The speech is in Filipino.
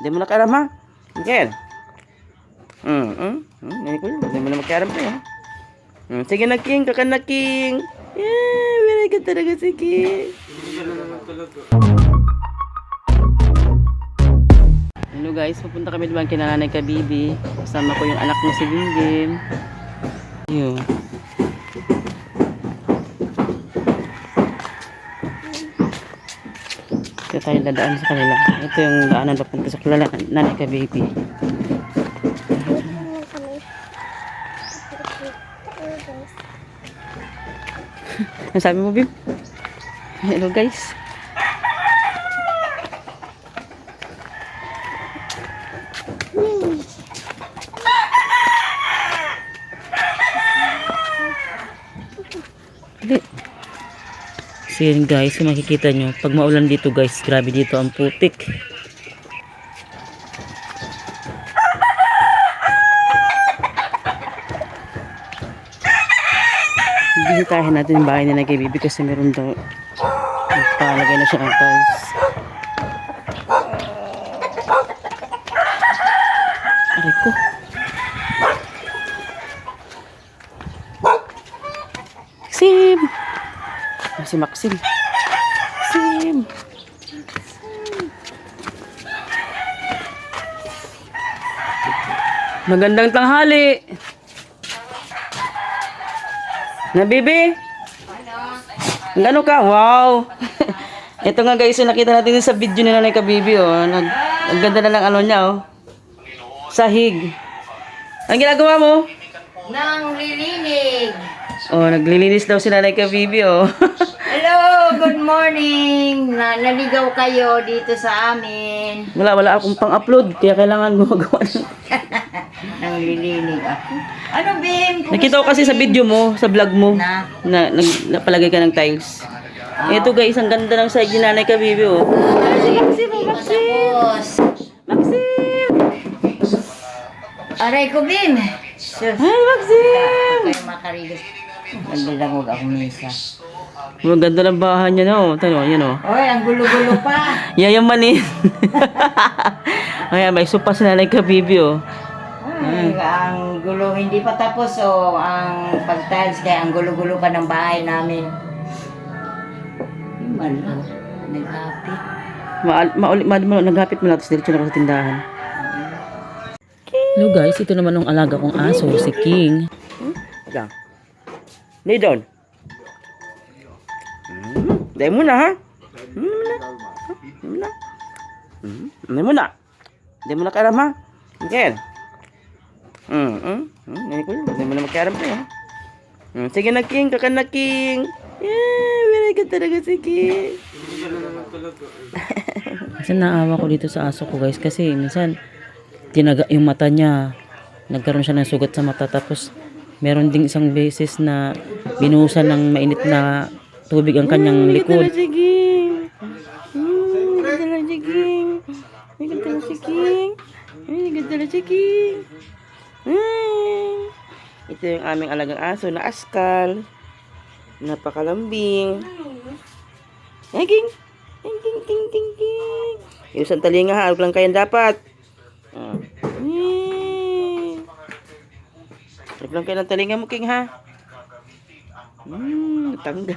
Hindi mo nakaram ha. Okay. Hindi mo na makaram pa yan. Sige na King, kakan na King. Yeah, very good talaga si King. Hello guys, pupunta kami naman kina Nanay Kabibi. Kasama ko yung anak mo si Ginggim. Yun. Ito tayo dadaan sa kanila. Ito yung daanan papunta sa kanila Nanay Kabibi. Ano sabi mo, Bim? Hello guys. So yun guys, kung makikita nyo, pag maulan dito guys, grabe dito ang putik. Bisitahin natin yung bahay nila kay Bibi kasi meron daw nagpalagay na siya ng tiles. Aray ko. Sim! Si Maxim. Sim! Magandang tanghali! Na Bibi? Ano ka? Wow! Ito nga guys, yung nakita natin sa video nila ng Kabibi, oh. Ang ganda na ng ano niya, oh. Sahig. Ang ginagawa mo? Nang lilinig. Oh, naglilinis daw si Nanay Kabibi, oh. Hello, good morning. Naligaw kayo dito sa amin. Wala akong pang-upload, kaya kailangan gumagawa ng... Nang lilinig ako. Ano, Bim? Nakita ko kasi sa video mo, sa vlog mo, Na? napalagay ka ng tiles. Ito guys, ang ganda ng sahig ni Nanay Kabibi, oh. Maxim! Aray ko, Bim. Hi, Maxim! Kayo makarilos. Naglalangog ako misa. Ang ganda ng bahay niya, no? Tano, yan, oh. Oy, ang gulo-gulo pa. Yayamanin. Ayan, may sopa si Nanay Kabibi, oh. Ay, ang gulo, hindi pa tapos ang pag-tiles kaya ang gulo-gulo pa ng bahay namin. Yung malo, naghapit. Naghapit mo lang, tapos diretso na ako sa tindahan. Hello guys, ito naman ang alaga kong aso, si King. Lang. Lay down. Dahil mo na, ha? Dahil mo na. Dahil mo na karam, ha? Okay. Dahil mo na magkaram pa yan. Sige na King, kakan na King. Yeah, very good talaga si King. Kasi naawa ko dito sa aso ko guys, kasi minsan tinaga yung mata niya, nagkaroon siya ng sugat sa mata, tapos meron ding isang beses na binuhusan ng mainit na tubig ang kanyang likod. Ito yung aming alagang aso na askal, napakalambing. King! Yung santalinga ha, huwag lang kayan dapat. Huwag lang kayo ng talinga mo, King, ha? Tanggal.